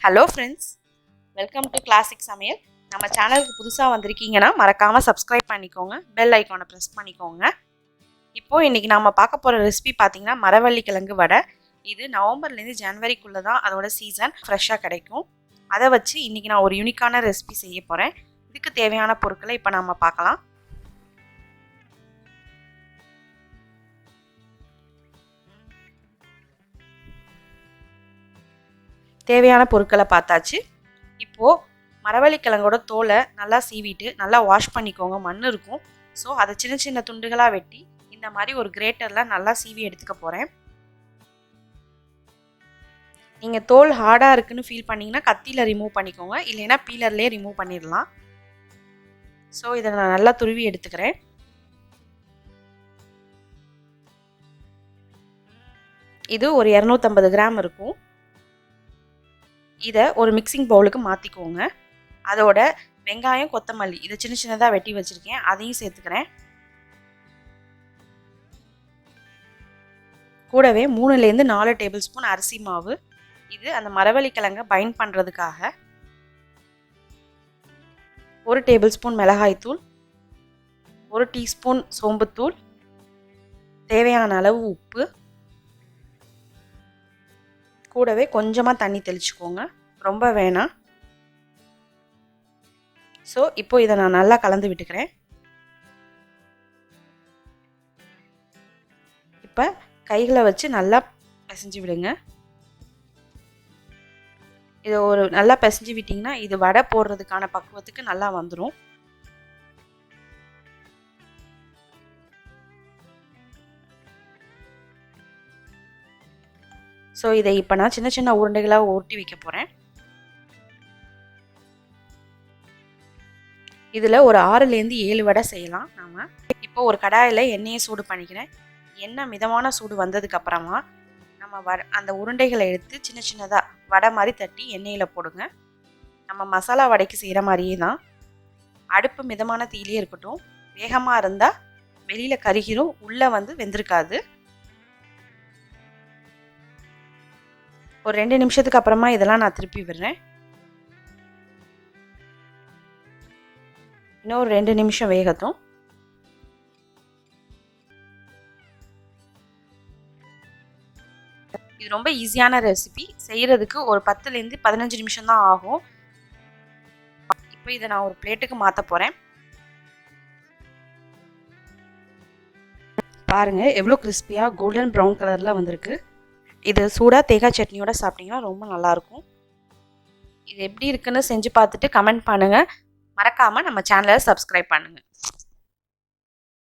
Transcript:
Hello friends, welcome to classic சமையல். நம்ம சேனலுக்கு புதுசாக வந்திருக்கீங்கன்னா மறக்காமல் சப்ஸ்கிரைப் பண்ணிக்கோங்க, பெல் ஐக்கானை ப்ரெஸ் பண்ணிக்கோங்க. இப்போது இன்றைக்கி நம்ம பார்க்க போகிற ரெசிபி பார்த்திங்கன்னா மரவள்ளி கிழங்கு வடை. இது நவம்பர்லேருந்து ஜனவரிக்குள்ளே தான் அதோட சீசன் ஃப்ரெஷ்ஷாக கிடைக்கும். அதை வச்சு இன்றைக்கி நான் ஒரு யூனிக்கான ரெசிபி செய்ய போகிறேன். இதுக்கு தேவையான பொருட்களை இப்போ நம்ம பார்க்கலாம். தேவையான பொருட்களை பார்த்தாச்சு. இப்போது மரவள்ளிக்கிழங்கோட தோலை நல்லா சீவிட்டு நல்லா வாஷ் பண்ணிக்கோங்க. மண் இருக்கும். ஸோ அதை சின்ன சின்ன துண்டுகளாக வெட்டி இந்த மாதிரி ஒரு கிரேட்டரில் நல்லா சீவி எடுத்துக்க போகிறேன். நீங்கள் தோல் ஹார்டாக இருக்குன்னு ஃபீல் பண்ணிங்கன்னா கத்தியில் ரிமூவ் பண்ணிக்கோங்க, இல்லைன்னா பீலர்லேயே ரிமூவ் பண்ணிடலாம். ஸோ இதை நான் நல்லா துருவி எடுத்துக்கிறேன். இது ஒரு 250 கிராம் இருக்கும். இதை ஒரு மிக்சிங் பவுலுக்கு மாற்றிக்கோங்க. அதோட வெங்காயம், கொத்தமல்லி இதை சின்ன சின்னதாக வெட்டி வச்சுருக்கேன், அதையும் சேர்த்துக்கிறேன். கூடவே 3லேருந்து 4 டேபிள் ஸ்பூன் அரிசி மாவு. இது அந்த மரவள்ளிக்கிழங்கை பைண்ட் பண்ணுறதுக்காக. 1 டேபிள் ஸ்பூன் மிளகாய்த்தூள், 1 டீஸ்பூன் சோம்புத்தூள், தேவையான அளவு உப்பு, கூடவே கொஞ்சமாக தண்ணி தெளிச்சுக்கோங்க, ரொம்ப வேணாம். ஸோ இப்போ இதை நான் நல்லா கலந்து விட்டுக்கிறேன். இப்போ கைகளை வச்சு நல்லா பிசைஞ்சு விடுங்க. இதை ஒரு நல்லா பிசைஞ்சு விட்டிங்கன்னா இது வடை போடுறதுக்கான பக்குவத்துக்கு நல்லா வந்துடும். ஸோ இதை இப்போ நான் சின்ன சின்ன உருண்டைகளாக ஊட்டி வைக்க போகிறேன். இதில் ஒரு 6லேருந்து 7 வடை செய்யலாம். நாம் இப்போ ஒரு கடாயில் எண்ணெயை சூடு பண்ணிக்கிறேன். எண்ணெய் மிதமான சூடு வந்ததுக்கப்புறமா நம்ம அந்த உருண்டைகளை எடுத்து சின்ன சின்னதாக வடை மாதிரி தட்டி எண்ணெயில் போடுங்க. நம்ம மசாலா வடைக்கு செய்கிற மாதிரியே தான். அடுப்பு மிதமான தீயிலே இருக்கட்டும். வேகமாக இருந்தால் வெளியில் கருகிரும், உள்ளே வெந்திருக்காது. ஒரு 2 நிமிஷத்துக்கு அப்புறமா இதெல்லாம் நான் திருப்பி விடுறேன். இன்னும் ஒரு 2 நிமிஷம் வேகட்டும். இது ரொம்ப ஈஸியான ரெசிபி. செய்கிறதுக்கு ஒரு 10லேருந்து 15 நிமிஷம் தான் ஆகும். இப்போ இதை நான் ஒரு பிளேட்டுக்கு மாற்ற போகிறேன். பாருங்கள் எவ்வளோ கிறிஸ்பியாக கோல்டன் ப்ரௌன் கலரில் வந்திருக்கு. இது சூடாக தேங்காய் சட்னியோட சாப்பிட்டிங்கன்னா ரொம்ப நல்லாயிருக்கும். இது எப்படி இருக்குன்னு செஞ்சு பார்த்துட்டு கமெண்ட் பண்ணுங்கள். மறக்காமல் நம்ம சேனலை சப்ஸ்கிரைப் பண்ணுங்கள்.